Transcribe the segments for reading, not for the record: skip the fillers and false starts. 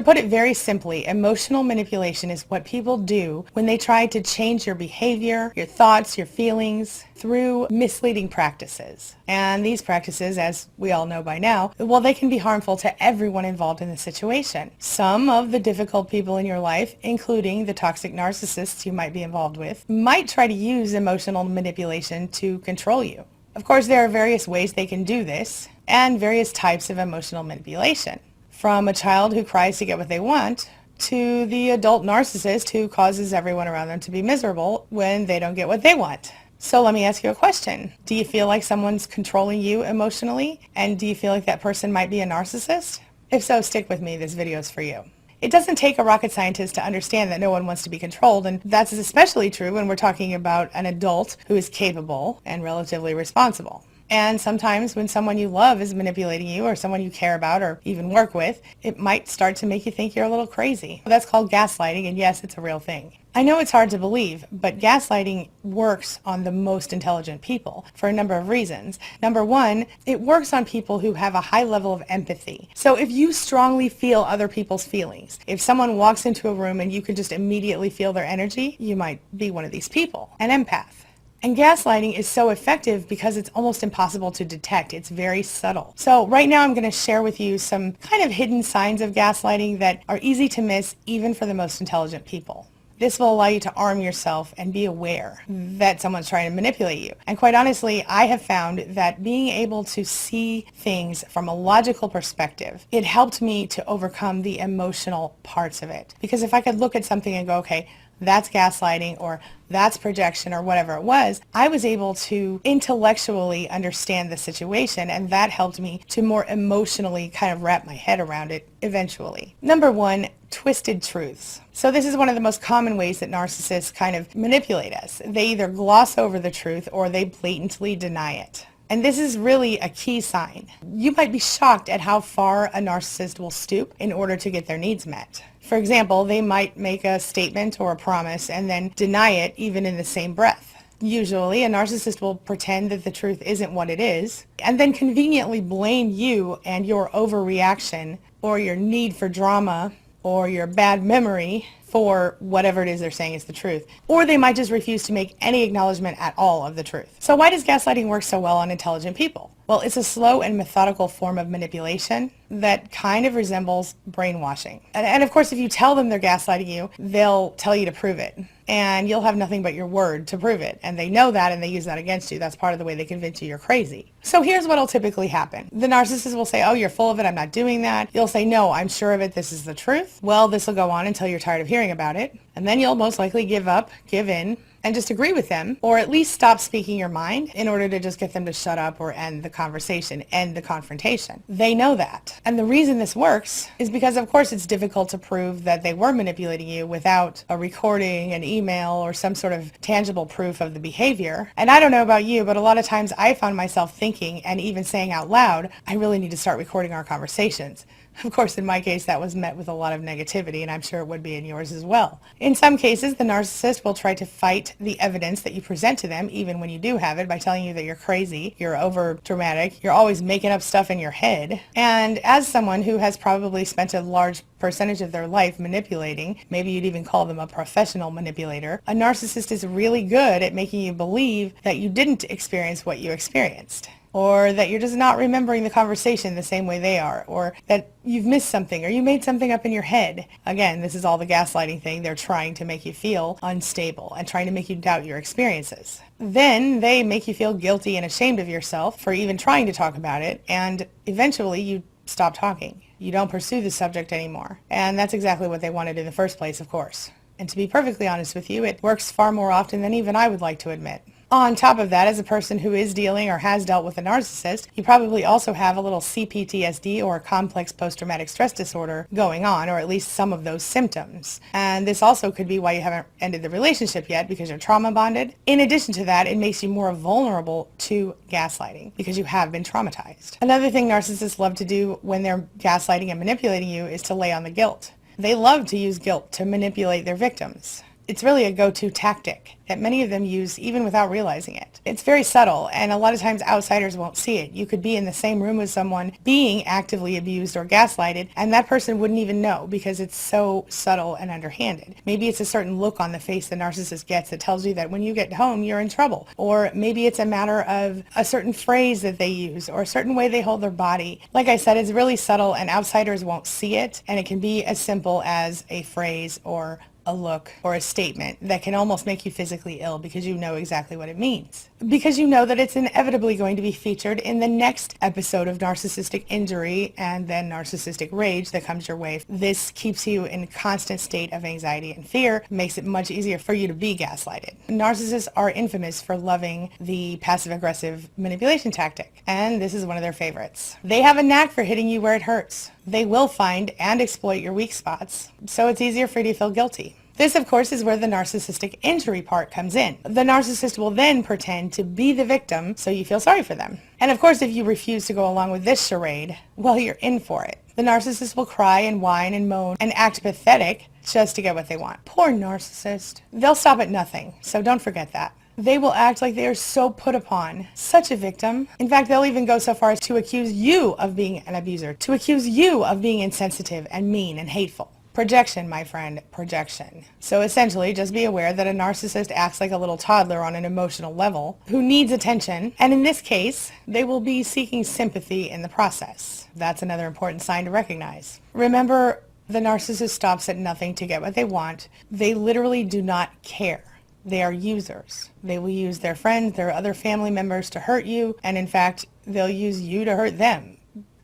put it very simply, emotional manipulation is what people do when they try to change your behavior, your thoughts, your feelings through misleading practices. And these practices, as we all know by now, well, they can be harmful to everyone involved in the situation. Some of the difficult people in your life, including the toxic narcissists you might be involved with, might try to use emotional manipulation to control you. Of course, there are various ways they can do this and various types of emotional manipulation. From a child who cries to get what they want to the adult narcissist who causes everyone around them to be miserable when they don't get what they want. So let me ask you a question. Do you feel like someone's controlling you emotionally? And do you feel like that person might be a narcissist? If so, stick with me. This video is for you. It doesn't take a rocket scientist to understand that no one wants to be controlled, and that's especially true when we're talking about an adult who is capable and relatively responsible. And sometimes when someone you love is manipulating you, or someone you care about or even work with, it might start to make you think you're a little crazy. That's called gaslighting, and yes, it's a real thing. I know it's hard to believe, but gaslighting works on the most intelligent people for a number of reasons. Number one, it works on people who have a high level of empathy. So if you strongly feel other people's feelings, if someone walks into a room and you can just immediately feel their energy, you might be one of these people, an empath. And gaslighting is so effective because it's almost impossible to detect. It's very subtle. So right now I'm going to share with you some kind of hidden signs of gaslighting that are easy to miss even for the most intelligent people. This will allow you to arm yourself and be aware that someone's trying to manipulate you. And quite honestly, I have found that being able to see things from a logical perspective, it helped me to overcome the emotional parts of it. Because if I could look at something and go, okay, that's gaslighting, or that's projection, or whatever it was, I was able to intellectually understand the situation, and that helped me to more emotionally kind of wrap my head around it eventually. Number one, twisted truths. So this is one of the most common ways that narcissists kind of manipulate us. They either gloss over the truth or they blatantly deny it. And this is really a key sign. You might be shocked at how far a narcissist will stoop in order to get their needs met. For example, they might make a statement or a promise and then deny it even in the same breath. Usually, a narcissist will pretend that the truth isn't what it is and then conveniently blame you and your overreaction or your need for drama or your bad memory for whatever it is they're saying is the truth. Or they might just refuse to make any acknowledgement at all of the truth. So why does gaslighting work so well on intelligent people? Well, it's a slow and methodical form of manipulation that kind of resembles brainwashing. And of course, if you tell them they're gaslighting you, they'll tell you to prove it. And you'll have nothing but your word to prove it. And they know that, and they use that against you. That's part of the way they convince you you're crazy. So here's what'll typically happen. The narcissist will say, oh, you're full of it, I'm not doing that. You'll say, no, I'm sure of it, this is the truth. Well, this will go on until you're tired of hearing about it. And then you'll most likely give up, give in, and just agree with them, or at least stop speaking your mind in order to just get them to shut up or end the conversation, end the confrontation. They know that. And the reason this works is because, of course, it's difficult to prove that they were manipulating you without a recording, an email, or some sort of tangible proof of the behavior. And I don't know about you, but a lot of times I found myself thinking and even saying out loud, I really need to start recording our conversations. Of course, in my case, that was met with a lot of negativity, and I'm sure it would be in yours as well. In some cases, the narcissist will try to fight the evidence that you present to them, even when you do have it, by telling you that you're crazy, you're over dramatic, you're always making up stuff in your head. And as someone who has probably spent a large percentage of their life manipulating, maybe you'd even call them a professional manipulator, a narcissist is really good at making you believe that you didn't experience what you experienced, or that you're just not remembering the conversation the same way they are, or that you've missed something, or you made something up in your head. Again, this is all the gaslighting thing. They're trying to make you feel unstable and trying to make you doubt your experiences. Then they make you feel guilty and ashamed of yourself for even trying to talk about it, and eventually you stop talking. You don't pursue the subject anymore. And that's exactly what they wanted in the first place, of course. And to be perfectly honest with you, it works far more often than even I would like to admit. On top of that, as a person who is dealing or has dealt with a narcissist, you probably also have a little CPTSD or complex post-traumatic stress disorder going on, or at least some of those symptoms. And this also could be why you haven't ended the relationship yet, because you're trauma bonded. In addition to that, it makes you more vulnerable to gaslighting because you have been traumatized. Another thing narcissists love to do when they're gaslighting and manipulating you is to lay on the guilt. They love to use guilt to manipulate their victims. It's really a go-to tactic that many of them use even without realizing it. It's very subtle, and a lot of times outsiders won't see it. You could be in the same room with someone being actively abused or gaslighted, and that person wouldn't even know because it's so subtle and underhanded. Maybe it's a certain look on the face the narcissist gets that tells you that when you get home, you're in trouble. Or maybe it's a matter of a certain phrase that they use or a certain way they hold their body. Like I said, it's really subtle, and outsiders won't see it, and it can be as simple as a phrase or a look or a statement that can almost make you physically ill because you know exactly what it means. Because you know that it's inevitably going to be featured in the next episode of narcissistic injury and then narcissistic rage that comes your way. This keeps you in a constant state of anxiety and fear, makes it much easier for you to be gaslighted. Narcissists are infamous for loving the passive-aggressive manipulation tactic, and this is one of their favorites. They have a knack for hitting you where it hurts. They will find and exploit your weak spots, so it's easier for you to feel guilty. This, of course, is where the narcissistic injury part comes in. The narcissist will then pretend to be the victim so you feel sorry for them. And of course, if you refuse to go along with this charade, well, you're in for it. The narcissist will cry and whine and moan and act pathetic just to get what they want. Poor narcissist. They'll stop at nothing, so don't forget that. They will act like they are so put upon, such a victim. In fact, they'll even go so far as to accuse you of being an abuser, to accuse you of being insensitive and mean and hateful. Projection, my friend, projection. So essentially, just be aware that a narcissist acts like a little toddler on an emotional level who needs attention, and in this case, they will be seeking sympathy in the process. That's another important sign to recognize. Remember, the narcissist stops at nothing to get what they want. They literally do not care. They are users. They will use their friends, their other family members to hurt you, and in fact, they'll use you to hurt them.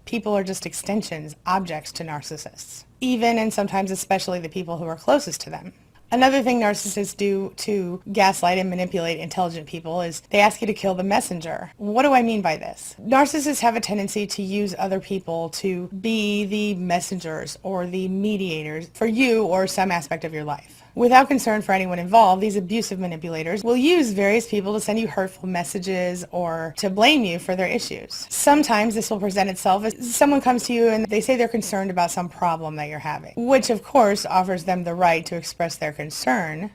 People are just extensions, objects to narcissists, even and sometimes especially the people who are closest to them. Another thing narcissists do to gaslight and manipulate intelligent people is they ask you to kill the messenger. What do I mean by this? Narcissists have a tendency to use other people to be the messengers or the mediators for you or some aspect of your life. Without concern for anyone involved, these abusive manipulators will use various people to send you hurtful messages or to blame you for their issues. Sometimes this will present itself as someone comes to you and they say they're concerned about some problem that you're having, which of course offers them the right to express their concern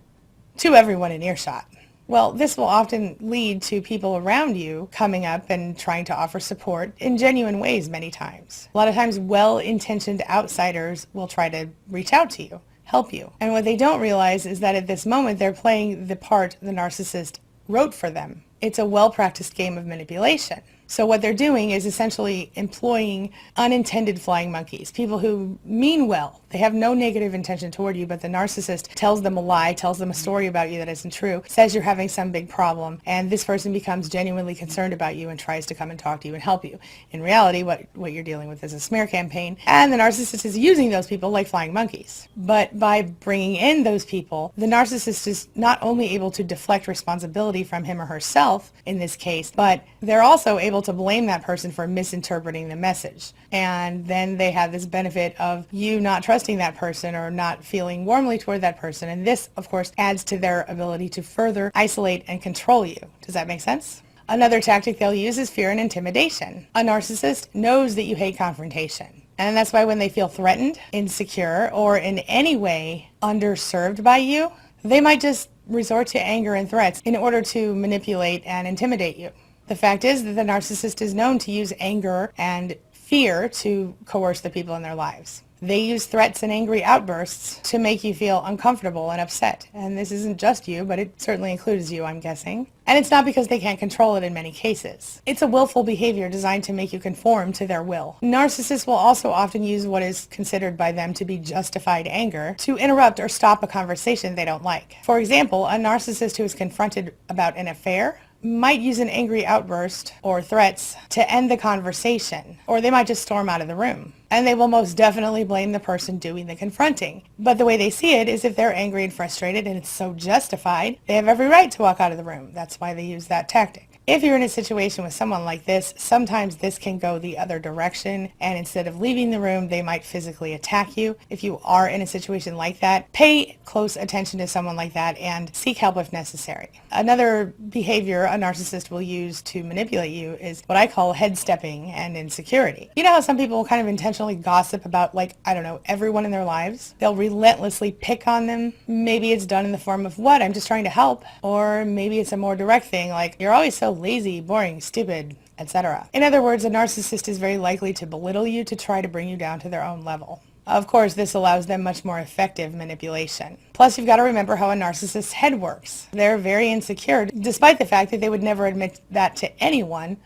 to everyone in earshot. Well, this will often lead to people around you coming up and trying to offer support in genuine ways many times. A lot of times well-intentioned outsiders will try to reach out to you, help you. And what they don't realize is that at this moment they're playing the part the narcissist wrote for them. It's a well-practiced game of manipulation. So what they're doing is essentially employing unintended flying monkeys, people who mean well. They have no negative intention toward you, but the narcissist tells them a lie, tells them a story about you that isn't true, says you're having some big problem, and this person becomes genuinely concerned about you and tries to come and talk to you and help you. In reality, what you're dealing with is a smear campaign, and the narcissist is using those people like flying monkeys. But by bringing in those people, the narcissist is not only able to deflect responsibility from him or herself, in this case, but they're also able to blame that person for misinterpreting the message. And then they have this benefit of you not trusting that person or not feeling warmly toward that person. And this, of course, adds to their ability to further isolate and control you. Does that make sense? Another tactic they'll use is fear and intimidation. A narcissist knows that you hate confrontation. And that's why when they feel threatened, insecure, or in any way underserved by you, they might just resort to anger and threats in order to manipulate and intimidate you. The fact is that the narcissist is known to use anger and fear to coerce the people in their lives. They use threats and angry outbursts to make you feel uncomfortable and upset. And this isn't just you, but it certainly includes you, I'm guessing. And it's not because they can't control it in many cases. It's a willful behavior designed to make you conform to their will. Narcissists will also often use what is considered by them to be justified anger to interrupt or stop a conversation they don't like. For example, a narcissist who is confronted about an affair might use an angry outburst or threats to end the conversation, or they might just storm out of the room. And they will most definitely blame the person doing the confronting. But the way they see it is if they're angry and frustrated and it's so justified, they have every right to walk out of the room. That's why they use that tactic. If you're in a situation with someone like this, sometimes this can go the other direction, and instead of leaving the room, they might physically attack you. If you are in a situation like that, pay close attention to someone like that and seek help if necessary. Another behavior a narcissist will use to manipulate you is what I call head stepping and insecurity. You know how some people kind of intentionally gossip about, like, I don't know, everyone in their lives? They'll relentlessly pick on them. Maybe it's done in the form of, what, I'm just trying to help. Or maybe it's a more direct thing, like, you're always so lazy, boring, stupid, etc. In other words, a narcissist is very likely to belittle you to try to bring you down to their own level. Of course, this allows them much more effective manipulation. Plus, you've got to remember how a narcissist's head works. They're very insecure, despite the fact that they would never admit that to anyone,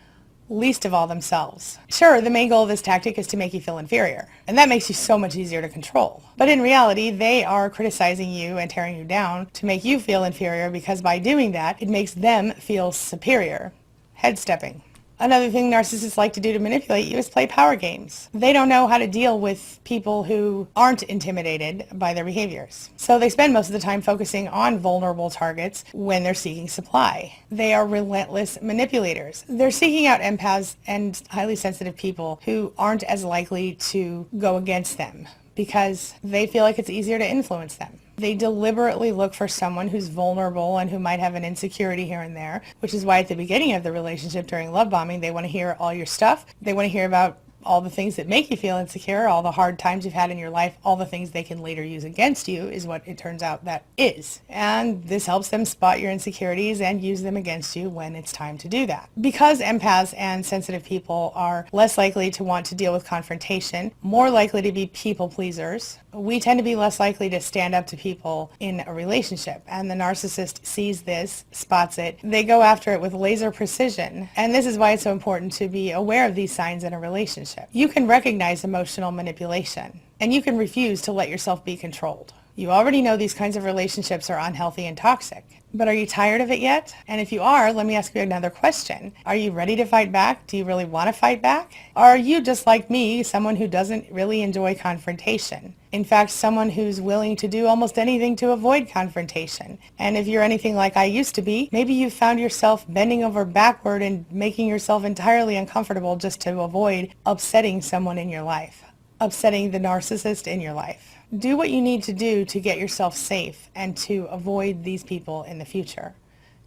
least of all themselves. Sure, the main goal of this tactic is to make you feel inferior, and that makes you so much easier to control. But in reality, they are criticizing you and tearing you down to make you feel inferior, because by doing that, it makes them feel superior. Head stepping. Another thing narcissists like to do to manipulate you is play power games. They don't know how to deal with people who aren't intimidated by their behaviors. So they spend most of the time focusing on vulnerable targets when they're seeking supply. They are relentless manipulators. They're seeking out empaths and highly sensitive people who aren't as likely to go against them because they feel like it's easier to influence them. They deliberately look for someone who's vulnerable and who might have an insecurity here and there, which is why at the beginning of the relationship during love bombing, they want to hear all your stuff. They want to hear about all the things that make you feel insecure, all the hard times you've had in your life, all the things they can later use against you is what it turns out that is. And this helps them spot your insecurities and use them against you when it's time to do that. Because empaths and sensitive people are less likely to want to deal with confrontation, more likely to be people pleasers, we tend to be less likely to stand up to people in a relationship. And the narcissist sees this, spots it. They go after it with laser precision. And this is why it's so important to be aware of these signs in a relationship. You can recognize emotional manipulation, and you can refuse to let yourself be controlled. You already know these kinds of relationships are unhealthy and toxic. But are you tired of it yet? And if you are, let me ask you another question. Are you ready to fight back? Do you really want to fight back? Or are you just like me, someone who doesn't really enjoy confrontation? In fact, someone who's willing to do almost anything to avoid confrontation. And if you're anything like I used to be, maybe you found yourself bending over backward and making yourself entirely uncomfortable just to avoid upsetting someone in your life, upsetting the narcissist in your life. Do what you need to do to get yourself safe and to avoid these people in the future.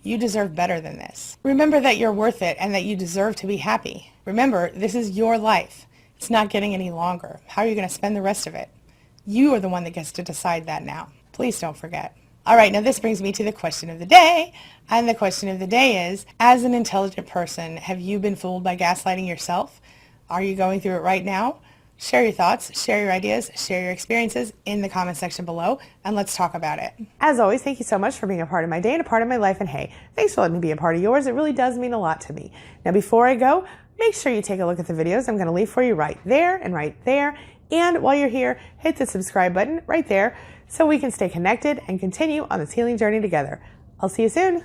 You deserve better than this. Remember that you're worth it and that you deserve to be happy. Remember, this is your life. It's not getting any longer. How are you going to spend the rest of it? You are the one that gets to decide that now. Please don't forget. All right, now this brings me to the question of the day. And the question of the day is, as an intelligent person, have you been fooled by gaslighting yourself? Are you going through it right now? Share your thoughts, share your ideas, share your experiences in the comment section below, and let's talk about it. As always, thank you so much for being a part of my day and a part of my life, and hey, thanks for letting me be a part of yours. It really does mean a lot to me. Now, before I go, make sure you take a look at the videos I'm going to leave for you right there and right there. And while you're here, hit the subscribe button right there so we can stay connected and continue on this healing journey together. I'll see you soon.